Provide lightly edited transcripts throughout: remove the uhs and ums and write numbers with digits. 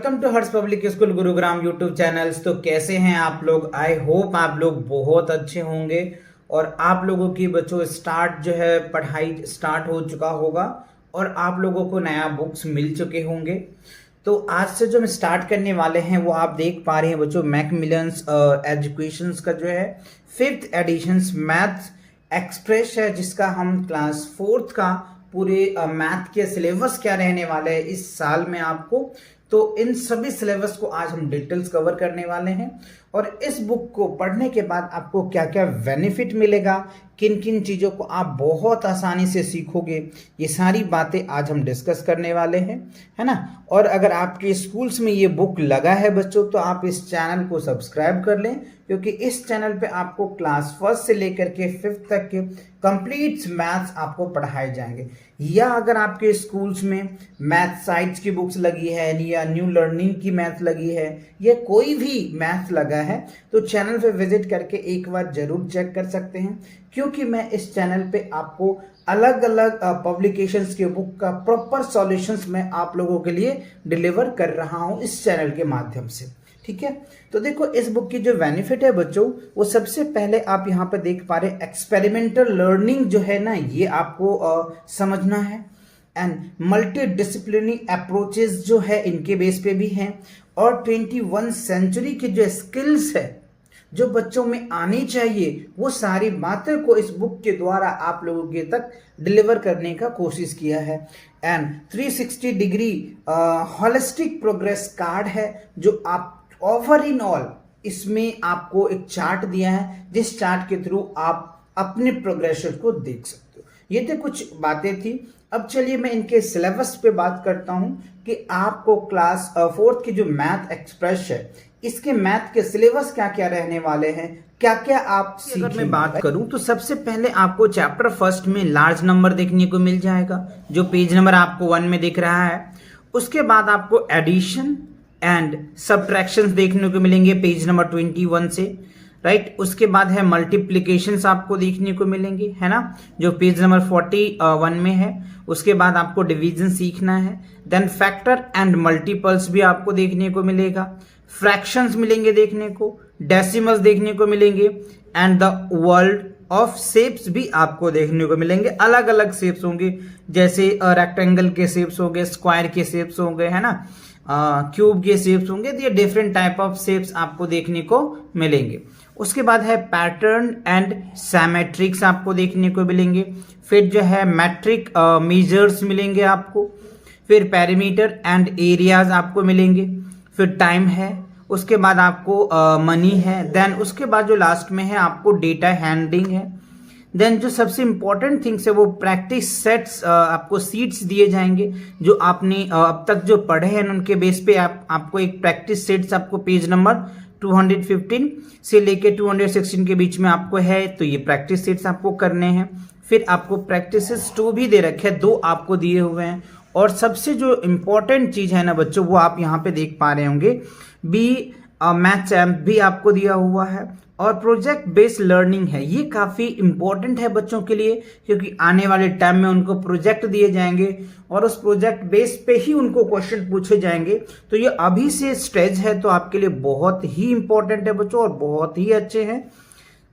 Welcome to Harsh public school Gurugram YouTube channels. तो कैसे हैं आप लोग? आई होप आप लोग बहुत अच्छे होंगे और आप लोगों की बच्चों स्टार्ट जो है पढ़ाई स्टार्ट हो चुका होगा और आप लोगों को नया बुक्स मिल चुके होंगे। तो आज से जो हम स्टार्ट करने वाले हैं वो आप देख पा रहे हैं बच्चों, मैकमिलन्स एजुकेशंस का जो है 5th एडिशंस मैथ एक्सप्रेस है, जिसका हम क्लास 4th का पूरे मैथ के सिलेबस क्या रहने वाले हैं इस साल में आपको। तो इन सभी सिलेबस को आज हम डिटेल्स कवर करने वाले हैं और इस बुक को पढ़ने के बाद आपको क्या क्या बेनिफिट मिलेगा, किन किन चीज़ों को आप बहुत आसानी से सीखोगे, ये सारी बातें आज हम डिस्कस करने वाले हैं, है ना। और अगर आपके स्कूल्स में ये बुक लगा है बच्चों तो आप इस चैनल को सब्सक्राइब कर लें, क्योंकि इस चैनल पे आपको क्लास 1 से लेकर के 5th तक के कंप्लीट मैथ्स आपको पढ़ाए जाएंगे। या अगर आपके स्कूल्स में मैथ साइंस की बुक्स लगी है या न्यू लर्निंग की मैथ लगी है या कोई भी मैथ लगा है तो चैनल पे विजिट करके एक बार जरूर चेक कर सकते हैं, क्योंकि मैं इस चैनल पे आपको अलग अलग पब्लिकेशंस के बुक का प्रॉपर सॉल्यूशंस मैं आप लोगों के लिए डिलीवर कर रहा हूं इस चैनल के माध्यम से। ठीक है, तो देखो इस बुक की जो बेनिफिट है बच्चों, वो सबसे पहले आप यहाँ पे देख पा रहे एक्सपेरिमेंटल लर्निंग जो है ना, ये आपको समझना है। एंड मल्टी डिसिप्लिनरी अप्रोचेस जो है इनके बेस पे भी हैं और 21 सेंचुरी की जो स्किल्स है जो बच्चों में आनी चाहिए वो सारी बातें को इस बुक के द्वारा आप लोगों के तक डिलीवर करने का कोशिश किया है। And 360 degree holistic progress card है जो आप ओवर इन ऑल इसमें आपको एक चार्ट दिया है, जिस चार्ट के थ्रू आप अपने प्रोग्रेशन को देख सकते हो। ये तो कुछ बातें थी। अब चलिए मैं इनके सिलेबस पे बात करता हूं कि आपको क्लास 4th की जो मैथ एक्सप्रेस है इसके मैथ के सिलेबस क्या क्या रहने वाले हैं, क्या क्या आप सीखेंगे। अगर मैं बात करूं तो सबसे पहले आपको चैप्टर 1 में लार्ज नंबर देखने को मिल जाएगा, जो पेज नंबर आपको 1 में दिख रहा है। उसके बाद आपको एडिशन एंड सब्ट्रैक्शंस देखने को मिलेंगे पेज नंबर 21 से, राइट। उसके बाद है मल्टीप्लिकेशंस आपको देखने को मिलेंगे, है ना, जो पेज नंबर 41 में है। उसके बाद आपको डिवीजन सीखना है। देन फैक्टर एंड मल्टीपल्स भी आपको देखने को मिलेगा, फ्रैक्शंस मिलेंगे देखने को, डेसिमल्स देखने को मिलेंगे and the world of shapes भी आपको देखने को मिलेंगे। अलग अलग शेप्स होंगे, जैसे रेक्टेंगल के शेप्स होंगे, स्क्वायर के शेप्स होंगे, है ना, क्यूब के शेप्स होंगे। तो ये डिफरेंट टाइप ऑफ शेप्स आपको देखने को मिलेंगे। उसके बाद है पैटर्न एंड सैमेट्रिक्स आपको देखने को मिलेंगे। फिर जो है मैट्रिक मेजर्स मिलेंगे आपको। फिर पैरामीटर एंड एरियाज आपको मिलेंगे। फिर टाइम है। उसके बाद आपको मनी है। देन उसके बाद जो लास्ट में है आपको डेटा हैंडलिंग है। देन जो सबसे इंपॉर्टेंट थिंग्स है वो प्रैक्टिस सेट्स आपको सीट्स दिए जाएंगे, जो आपने अब तक जो पढ़े हैं उनके बेस पे आपको एक प्रैक्टिस सेट्स आपको पेज नंबर 215 से लेके 216 के बीच में आपको है, तो ये प्रैक्टिस सेट्स आपको करने हैं। फिर आपको प्रैक्टिसेस 2 भी दे रखे हैं, 2 आपको दिए हुए हैं। और सबसे जो इम्पोर्टेंट चीज है ना बच्चों, वो आप यहाँ पे देख पा रहे होंगे, बी मैथ चैम्प भी आपको दिया हुआ है और प्रोजेक्ट बेस्ड लर्निंग है। ये काफी इंपॉर्टेंट है बच्चों के लिए, क्योंकि आने वाले टाइम में उनको प्रोजेक्ट दिए जाएंगे और उस प्रोजेक्ट बेस पे ही उनको क्वेश्चन पूछे जाएंगे। तो ये अभी से स्टेज है, तो आपके लिए बहुत ही इंपॉर्टेंट है बच्चों और बहुत ही अच्छे हैं।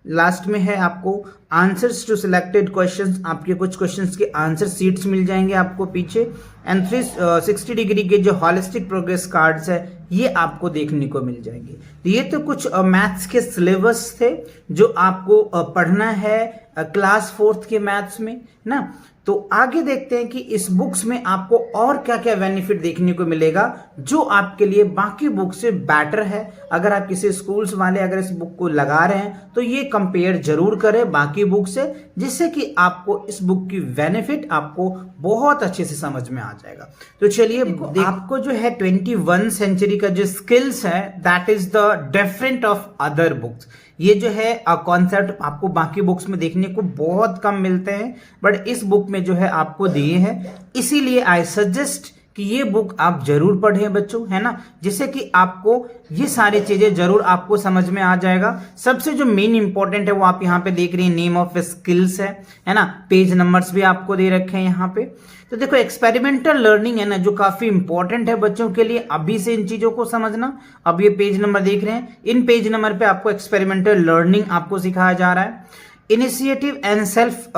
लास्ट में है आपको आंसर्स टू सिलेक्टेड क्वेश्चंस, आपके कुछ क्वेश्चंस के आंसर सीट्स मिल जाएंगे आपको पीछे। एंड 360 डिग्री के जो हॉलिस्टिक प्रोग्रेस कार्ड्स है ये आपको देखने को मिल जाएंगे। तो ये तो कुछ मैथ्स के सिलेबस थे जो आपको पढ़ना है क्लास 4th के मैथ्स में ना। तो आगे देखते हैं कि इस बुक्स में आपको और क्या क्या बेनिफिट देखने को मिलेगा जो आपके लिए बाकी बुक से बेटर है। अगर आप किसी स्कूल्स वाले अगर इस बुक को लगा रहे हैं तो ये कंपेयर जरूर करें बाकी बुक से, जिससे कि आपको इस बुक की बेनिफिट आपको बहुत अच्छे से समझ में आ जाएगा। तो चलिए आपको जो है 21 सेंचुरी का जो स्किल्स है that is the different of other books. ये जो है कॉन्सेप्ट आपको बाकी बुक्स में देखने को बहुत कम मिलते हैं, बट इस बुक में जो है आपको दिए हैं। इसीलिए आई सजेस्ट कि ये बुक आप जरूर पढ़ें बच्चों, है ना, जिससे कि आपको ये सारी चीजें जरूर आपको समझ में आ जाएगा। सबसे जो मेन इंपॉर्टेंट है वो आप यहाँ पे देख रहे हैं, नेम ऑफ स्किल्स है ना, पेज नंबर्स भी आपको दे रखे हैं यहाँ पे। तो देखो एक्सपेरिमेंटल लर्निंग है ना, जो काफी इंपॉर्टेंट है बच्चों के लिए अभी से इन चीजों को समझना। अब ये पेज नंबर देख रहे हैं, इन पेज नंबर पे आपको एक्सपेरिमेंटल लर्निंग आपको सिखाया जा रहा है। इनिशिएटिव एंड सेल्फ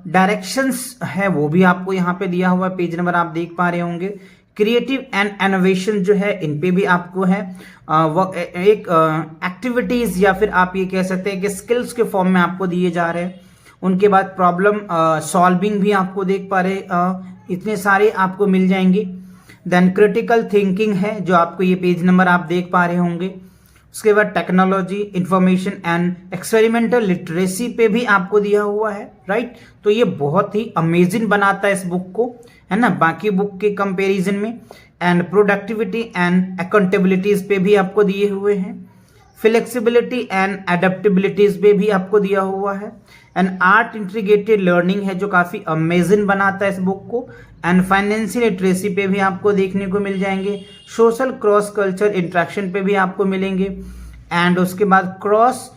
डायरेक्शंस है वो भी आपको यहाँ पे दिया हुआ पेज नंबर आप देख पा रहे होंगे। क्रिएटिव एंड इनोवेशन जो है इन पे भी आपको है एक एक्टिविटीज या फिर आप ये कह सकते हैं कि स्किल्स के फॉर्म में आपको दिए जा रहे हैं। उनके बाद प्रॉब्लम सॉल्विंग भी आपको देख पा रहे इतने सारे आपको मिल जाएंगे। देन क्रिटिकल थिंकिंग है जो आपको ये पेज नंबर आप देख पा रहे होंगे। उसके बाद technology, information and experimental literacy पे भी आपको दिया हुआ है, राइट। तो ये बहुत ही अमेजिंग बनाता है इस बुक को, है ना, बाकी बुक के कंपैरिजन में। एंड प्रोडक्टिविटी एंड अकाउंटेबिलिटीज पे भी आपको दिए हुए हैं। फ्लेक्सिबिलिटी एंड एडेप्टेबिलिटीज पे भी आपको दिया हुआ है। एंड आर्ट इंटीग्रेटेड लर्निंग है जो काफी अमेजिंग बनाता है इस बुक को। एंड फाइनेंशियल लिटरेसी पे भी आपको देखने को मिल जाएंगे। सोशल क्रॉस कल्चर इंट्रैक्शन पे भी आपको मिलेंगे। एंड उसके बाद क्रॉस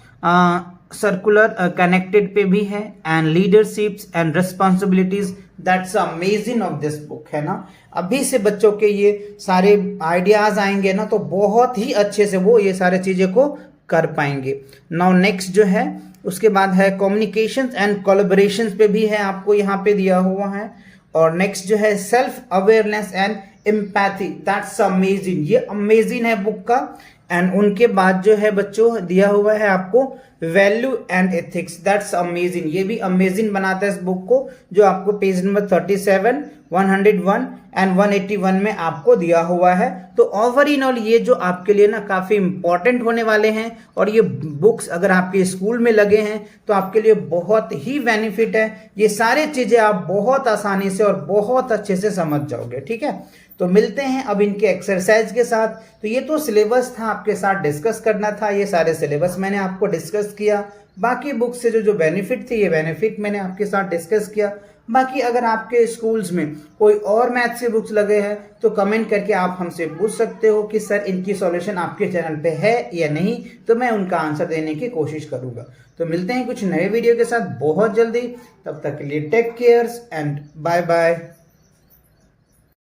सर्कुलर कनेक्टेड पे भी है। And leaderships and responsibilities, that's amazing of this book, है ना। अभी से बच्चों के ये सारे आइडियाज आएंगे ना, तो बहुत ही अच्छे से वो ये सारे चीजें को कर पाएंगे। नाउ नेक्स्ट जो है उसके बाद है कम्युनिकेशंस एंड कोलैबोरेशंस पे भी है आपको यहाँ पे दिया हुआ है। और नेक्स्ट जो है self awareness and empathy, that's amazing, ये अमेजिंग है बुक का। एंड उनके बाद जो है बच्चों दिया हुआ है आपको value and ethics, that's amazing, ये भी अमेजिंग बनाता है इस बुक को, जो आपको पेज नंबर 37, 101 एंड 181 में आपको दिया हुआ है। तो ओवर इन ऑल ये जो आपके लिए ना काफी इंपॉर्टेंट होने वाले हैं, और ये बुक्स अगर आपके स्कूल में लगे हैं तो आपके लिए बहुत ही बेनिफिट है। ये सारी चीजें आप बहुत आसानी से और बहुत अच्छे से समझ जाओगे, ठीक है। तो मिलते हैं अब इनके एक्सरसाइज के साथ। तो ये तो सिलेबस था, आपके साथ डिस्कस करना था, ये सारे सिलेबस मैंने आपको डिस्कस किया। बाकी बुक से जो बेनिफिट थे ये बेनिफिट मैंने आपके साथ डिस्कस किया। बाकी अगर आपके स्कूल्स में कोई और मैथ्स के बुक्स लगे हैं तो कमेंट करके आप हमसे पूछ सकते हो कि सर इनकी सॉल्यूशन आपके चैनल पे है या नहीं, तो मैं उनका आंसर देने की कोशिश करूंगा। तो मिलते हैं कुछ नए वीडियो के साथ बहुत जल्दी, तब तक के लिए take cares and bye bye.